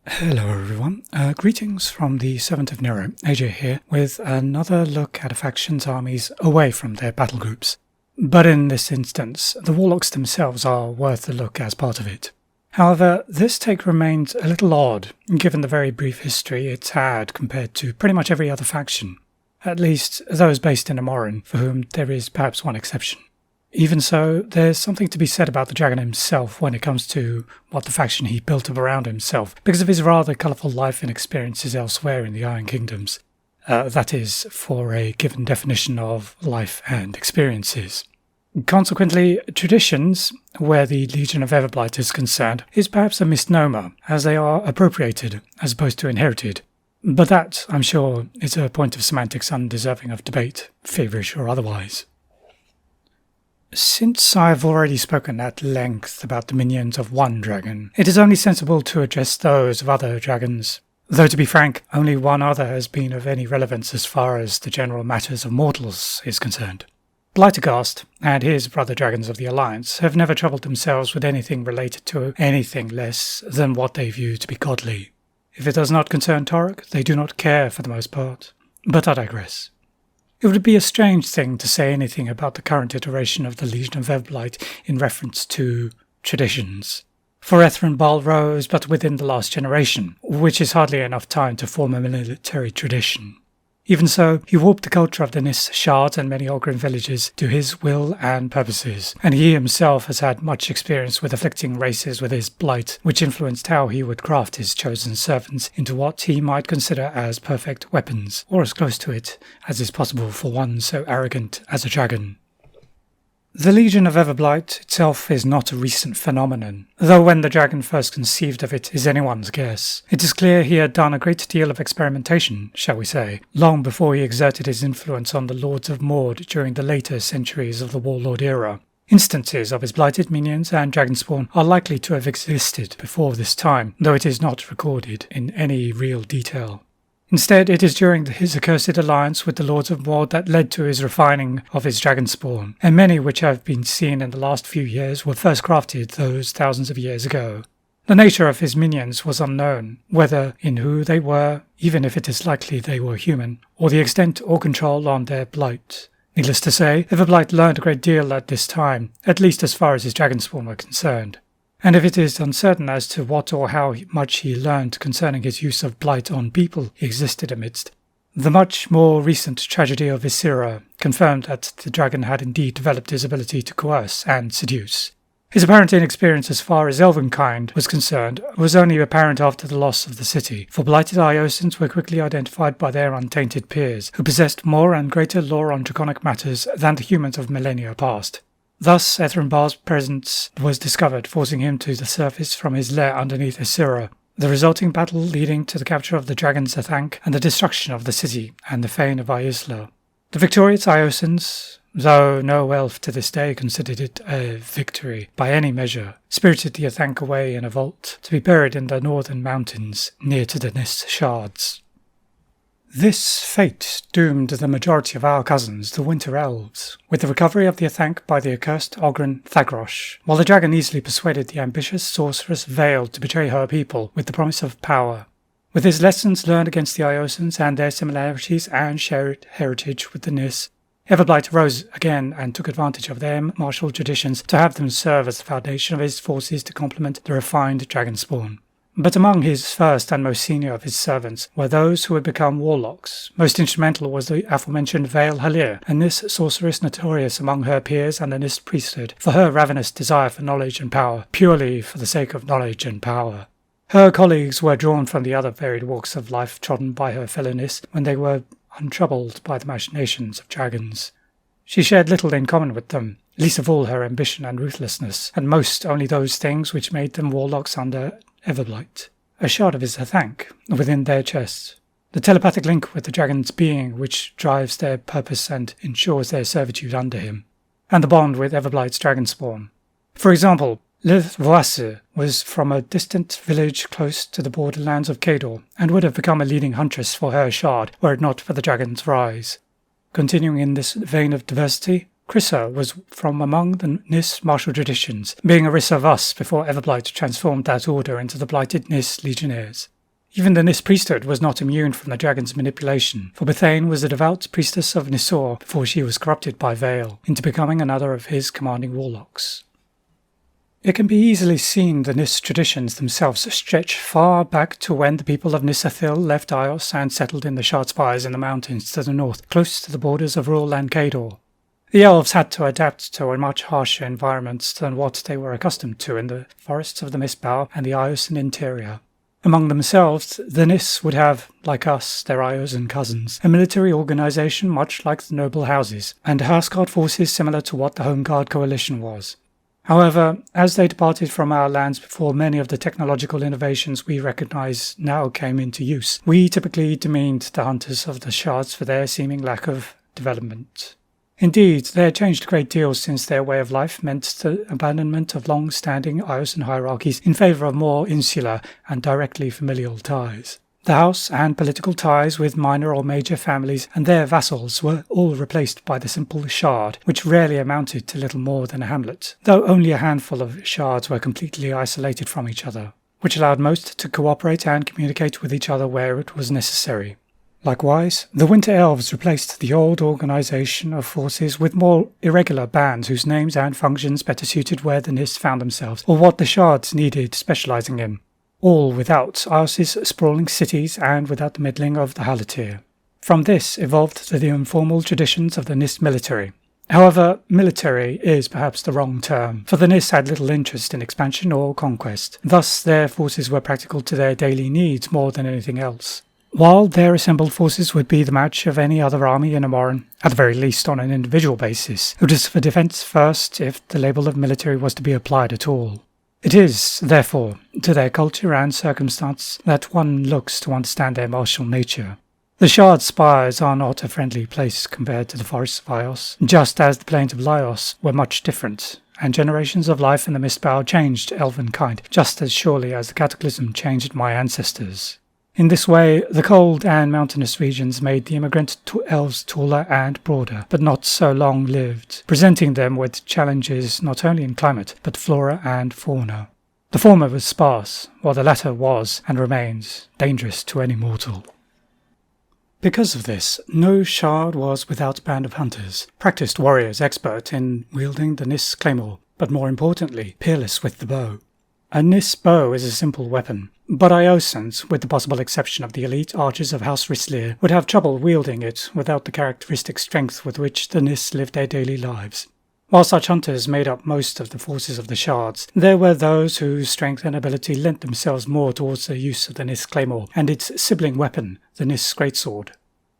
Hello everyone, greetings from the Servant of Nero, AJ here, with another look at a faction's armies away from their battle groups. But in this instance, the warlocks themselves are worth a look as part of it. However, this take remains a little odd, given the very brief history it's had compared to pretty much every other faction, at least those based in Amorin, for whom there is perhaps one exception. Even so, there's something to be said about the dragon himself when it comes to what the faction he built up around himself, because of his rather colourful life and experiences elsewhere in the Iron Kingdoms. That is, for a given definition of life and experiences. Consequently, traditions, where the Legion of Everblight is concerned, is perhaps a misnomer, as they are appropriated as opposed to inherited. But that, I'm sure, is a point of semantics undeserving of debate, feverish or otherwise. Since I've already spoken at length about the minions of one dragon, it is only sensible to address those of other dragons. Though to be frank, only one other has been of any relevance as far as the general matters of mortals is concerned. Blighterghast and his brother dragons of the Alliance have never troubled themselves with anything related to anything less than what they view to be godly. If it does not concern Torok, they do not care for the most part. But I digress. It would be a strange thing to say anything about the current iteration of the Legion of Everblight in reference to traditions. For Ethrenbal rose but within the last generation, which is hardly enough time to form a military tradition. Even so, he warped the culture of the Nyss shards and many Ogren villages to his will and purposes, and he himself has had much experience with afflicting races with his blight, which influenced how he would craft his chosen servants into what he might consider as perfect weapons, or as close to it as is possible for one so arrogant as a dragon. The Legion of Everblight itself is not a recent phenomenon, though when the dragon first conceived of it is anyone's guess. It is clear he had done a great deal of experimentation, shall we say, long before he exerted his influence on the Lords of Mord during the later centuries of the Warlord era. Instances of his blighted minions and dragonspawn are likely to have existed before this time, though it is not recorded in any real detail. Instead, it is during his accursed alliance with the Lords of Mord that led to his refining of his dragonspawn, and many which have been seen in the last few years were first crafted those thousands of years ago. The nature of his minions was unknown, whether in who they were, even if it is likely they were human, or the extent or control on their blight. Needless to say, Everblight learned a great deal at this time, at least as far as his dragonspawn were concerned. And if it is uncertain as to what or how much he learned concerning his use of blight on people he existed amidst, the much more recent tragedy of Ysera confirmed that the dragon had indeed developed his ability to coerce and seduce. His apparent inexperience as far as elvenkind was concerned was only apparent after the loss of the city, for blighted Iosans were quickly identified by their untainted peers, who possessed more and greater lore on draconic matters than the humans of millennia past. Thus, Ethrenbal's presence was discovered, forcing him to the surface from his lair underneath Ysera, the resulting battle leading to the capture of the dragon Zathank and the destruction of the city and the fane of Iisla. The victorious Iosans, though no elf to this day considered it a victory by any measure, spirited the Zathank away in a vault to be buried in the northern mountains near to the Nyss shards. This fate doomed the majority of our cousins, the Winter Elves, with the recovery of the Zathank by the accursed Ogren Thagrosh, while the dragon easily persuaded the ambitious sorceress Veil to betray her people with the promise of power. With his lessons learned against the Iosans and their similarities and shared heritage with the Nyss, Everblight rose again and took advantage of their martial traditions to have them serve as the foundation of his forces to complement the refined dragonspawn. But among his first and most senior of his servants were those who had become warlocks. Most instrumental was the aforementioned Veil Halir, a Nyss sorceress notorious among her peers and the Nyss priesthood for her ravenous desire for knowledge and power, purely for the sake of knowledge and power. Her colleagues were drawn from the other varied walks of life trodden by her fellow Nyss when they were untroubled by the machinations of dragons. She shared little in common with them, least of all her ambition and ruthlessness, and most only those things which made them warlocks under Everblight, a shard of his Zathank within their chests, the telepathic link with the dragon's being which drives their purpose and ensures their servitude under him, and the bond with Everblight's dragonspawn. For example, Lilith Voisse was from a distant village close to the borderlands of Kador, and would have become a leading huntress for her shard were it not for the dragon's rise. Continuing in this vein of diversity, Chrysa was from among the Nyss martial traditions, being a Riss of Us before Everblight transformed that order into the blighted Nyss legionnaires. Even the Nyss priesthood was not immune from the dragon's manipulation, for Bethane was a devout priestess of Nissor before she was corrupted by Vale into becoming another of his commanding warlocks. It can be easily seen the Nyss traditions themselves stretch far back to when the people of Nysathil left Ios and settled in the Shard Spires in the mountains to the north, close to the borders of rural Lancador. The elves had to adapt to a much harsher environment than what they were accustomed to in the forests of the Mistbow and the Iosan interior. Among themselves, the Nyss would have, like us, their Iosan cousins, a military organisation much like the noble houses, and houseguard forces similar to what the Home Guard coalition was. However, as they departed from our lands before many of the technological innovations we recognise now came into use, we typically demeaned the hunters of the shards for their seeming lack of development. Indeed, they had changed a great deal since their way of life meant the abandonment of long-standing Iosan hierarchies in favour of more insular and directly familial ties. The house and political ties with minor or major families and their vassals were all replaced by the simple shard, which rarely amounted to little more than a hamlet, though only a handful of shards were completely isolated from each other, which allowed most to cooperate and communicate with each other where it was necessary. Likewise, the Winter Elves replaced the old organisation of forces with more irregular bands whose names and functions better suited where the Nyss found themselves, or what the shards needed specialising in, all without Ios's sprawling cities and without the meddling of the Halatir. From this evolved the informal traditions of the Nyss military. However, military is perhaps the wrong term, for the Nyss had little interest in expansion or conquest, thus their forces were practical to their daily needs more than anything else. While their assembled forces would be the match of any other army in Amoran, at the very least on an individual basis, it was for defence first if the label of military was to be applied at all. It is, therefore, to their culture and circumstance that one looks to understand their martial nature. The Shard Spires are not a friendly place compared to the forests of Ios, just as the plains of Laios were much different, and generations of life in the Mistbow changed elven kind just as surely as the cataclysm changed my ancestors. In this way, the cold and mountainous regions made the immigrant elves taller and broader, but not so long-lived, presenting them with challenges not only in climate, but flora and fauna. The former was sparse, while the latter was, and remains, dangerous to any mortal. Because of this, no shard was without a band of hunters, practiced warriors expert in wielding the Nyss claymore, but more importantly, peerless with the bow. A Nyss bow is a simple weapon, but Iosans, with the possible exception of the elite archers of House Rislir, would have trouble wielding it without the characteristic strength with which the Nyss lived their daily lives. While such hunters made up most of the forces of the shards, there were those whose strength and ability lent themselves more towards the use of the Nyss claymore and its sibling weapon, the Nyss greatsword.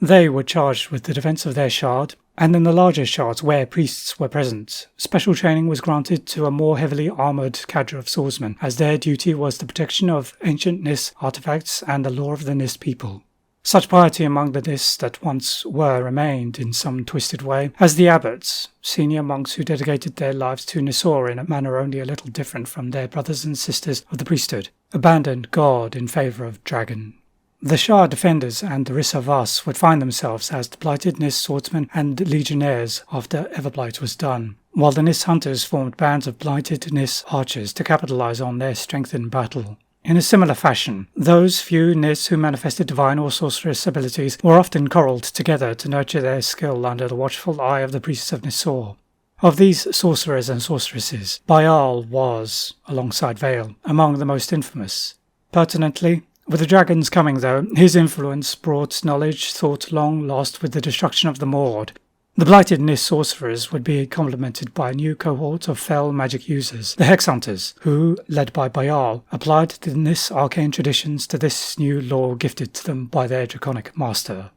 They were charged with the defence of their shard, and in the larger shards where priests were present, special training was granted to a more heavily armoured cadre of swordsmen, as their duty was the protection of ancient Nyss artefacts and the lore of the Nyss people. Such piety among the Nyss that once were remained in some twisted way, as the abbots, senior monks who dedicated their lives to Nissor in a manner only a little different from their brothers and sisters of the priesthood, abandoned God in favour of dragon. The Shard defenders and the Riss of Us would find themselves as the blighted Nyss swordsmen and legionnaires after Everblight was done, while the Nyss hunters formed bands of blighted Nyss archers to capitalise on their strength in battle. In a similar fashion, those few Nyss who manifested divine or sorceress abilities were often corralled together to nurture their skill under the watchful eye of the priests of Nissor. Of these sorcerers and sorceresses, Baal was, alongside Vale, among the most infamous. Pertinently, with the dragons coming, though, his influence brought knowledge thought long lost with the destruction of the Mord. The blighted Nyss sorcerers would be complemented by a new cohort of fell magic users, the Hex Hunters, who, led by Baal, applied the Nyss arcane traditions to this new lore gifted to them by their draconic master.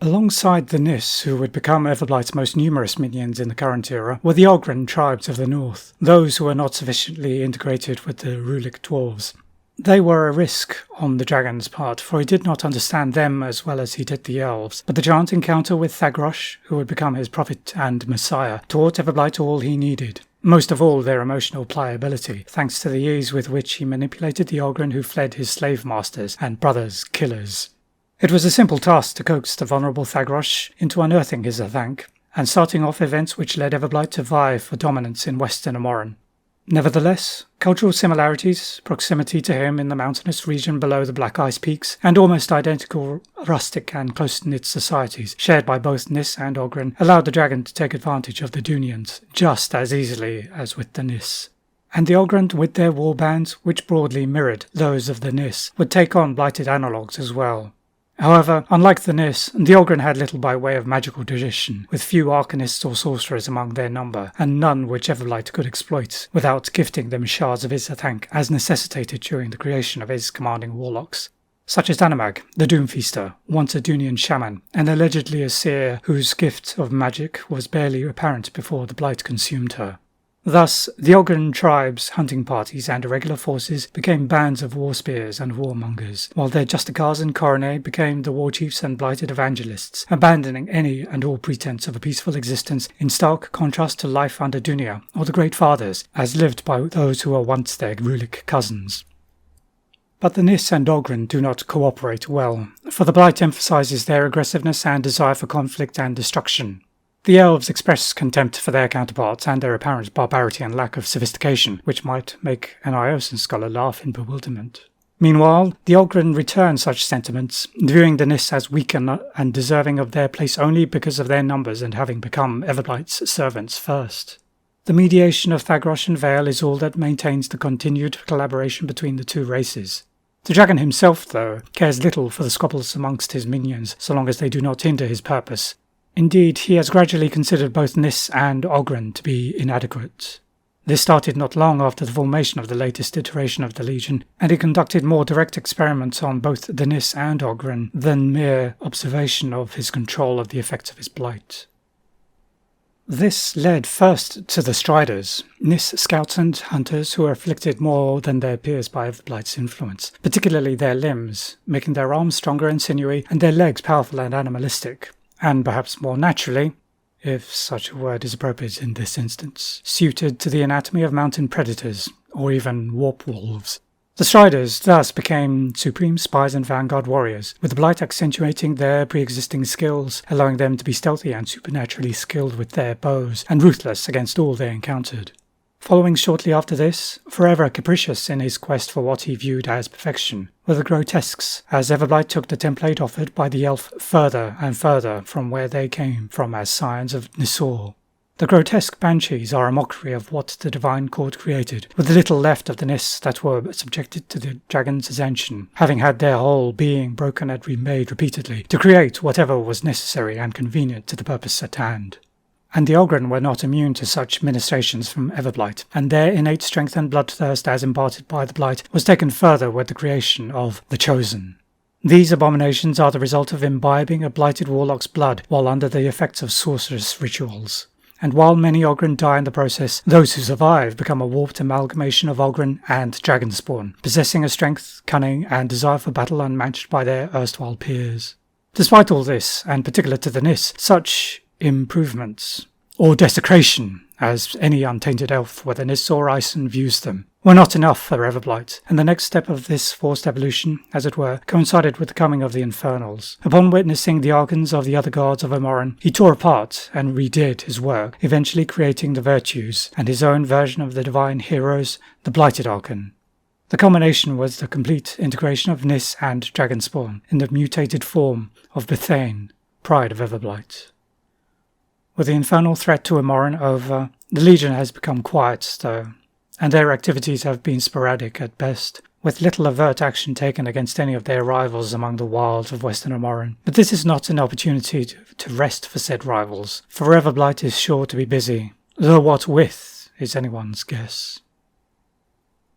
Alongside the Nyss, who would become Everblight's most numerous minions in the current era, were the Ogren tribes of the north, those who were not sufficiently integrated with the Rulic dwarves. They were a risk on the dragon's part, for he did not understand them as well as he did the elves, but the giant encounter with Thagrosh, who would become his prophet and messiah, taught Everblight all he needed. Most of all their emotional pliability, thanks to the ease with which he manipulated the Ogren who fled his slave masters and brothers-killers. It was a simple task to coax the vulnerable Thagrosh into unearthing his Athank, and starting off events which led Everblight to vie for dominance in Western Amoran. Nevertheless, cultural similarities, proximity to him in the mountainous region below the Black Ice Peaks, and almost identical rustic and close-knit societies shared by both Nyss and Ogren allowed the dragon to take advantage of the Dunians just as easily as with the Nyss. And the Ogren, with their warbands, which broadly mirrored those of the Nyss, would take on blighted analogues as well. However, unlike the Nyss, the Ogren had little by way of magical tradition, with few arcanists or sorcerers among their number, and none which Everblight could exploit, without gifting them shards of his thank as necessitated during the creation of his commanding warlocks, such as Anamag, the Doomfeaster, once a Dunian shaman, and allegedly a seer whose gift of magic was barely apparent before the blight consumed her. Thus, the Ogren tribes, hunting parties, and irregular forces became bands of war spears and warmongers, while their Justicars and Coronae became the war chiefs and blighted evangelists, abandoning any and all pretense of a peaceful existence in stark contrast to life under Dunia, or the Great Fathers, as lived by those who were once their Grulic cousins. But the Nyss and Ogren do not cooperate well, for the blight emphasizes their aggressiveness and desire for conflict and destruction. The elves express contempt for their counterparts and their apparent barbarity and lack of sophistication, which might make an Iosan scholar laugh in bewilderment. Meanwhile, the Ogren return such sentiments, viewing the Nyss as weak and deserving of their place only because of their numbers and having become Everblight's servants first. The mediation of Thagrosh and Vale is all that maintains the continued collaboration between the two races. The dragon himself, though, cares little for the squabbles amongst his minions so long as they do not hinder his purpose. Indeed, he has gradually considered both Nyss and Ogren to be inadequate. This started not long after the formation of the latest iteration of the Legion, and he conducted more direct experiments on both the Nyss and Ogren than mere observation of his control of the effects of his blight. This led first to the Striders, Nyss scouts and hunters who are afflicted more than their peers by the blight's influence, particularly their limbs, making their arms stronger and sinewy, and their legs powerful and animalistic. And perhaps more naturally, if such a word is appropriate in this instance, suited to the anatomy of mountain predators, or even warp wolves. The Striders thus became supreme spies and vanguard warriors, with the blight accentuating their pre-existing skills, allowing them to be stealthy and supernaturally skilled with their bows, and ruthless against all they encountered. Following shortly after this, forever capricious in his quest for what he viewed as perfection, were the Grotesques, as Everblight took the template offered by the elf further and further from where they came from as scions of Nyssor. The grotesque banshees are a mockery of what the divine court created, with the little left of the Nyss that were subjected to the dragon's ascension, having had their whole being broken and remade repeatedly, to create whatever was necessary and convenient to the purpose at hand. And the Ogren were not immune to such ministrations from Everblight, and their innate strength and bloodthirst as imparted by the blight was taken further with the creation of the Chosen. These abominations are the result of imbibing a blighted warlock's blood while under the effects of sorcerous rituals. And while many Ogren die in the process, those who survive become a warped amalgamation of Ogren and Dragonspawn, possessing a strength, cunning, and desire for battle unmatched by their erstwhile peers. Despite all this, and particular to the Nyss, such improvements, or desecration, as any untainted elf, whether Nyss or Ison, views them, were not enough for Everblight, and the next step of this forced evolution, as it were, coincided with the coming of the Infernals. Upon witnessing the archons of the other gods of Amoran, he tore apart and redid his work, eventually creating the Virtues, and his own version of the divine heroes, the Blighted Archon. The culmination was the complete integration of Nyss and Dragonspawn in the mutated form of Bethane, Pride of Everblight. With the infernal threat to Amoran over, the Legion has become quiet, though, and their activities have been sporadic at best, with little overt action taken against any of their rivals among the wilds of Western Amoran. But this is not an opportunity to rest for said rivals, for Everblight is sure to be busy, though what with is anyone's guess.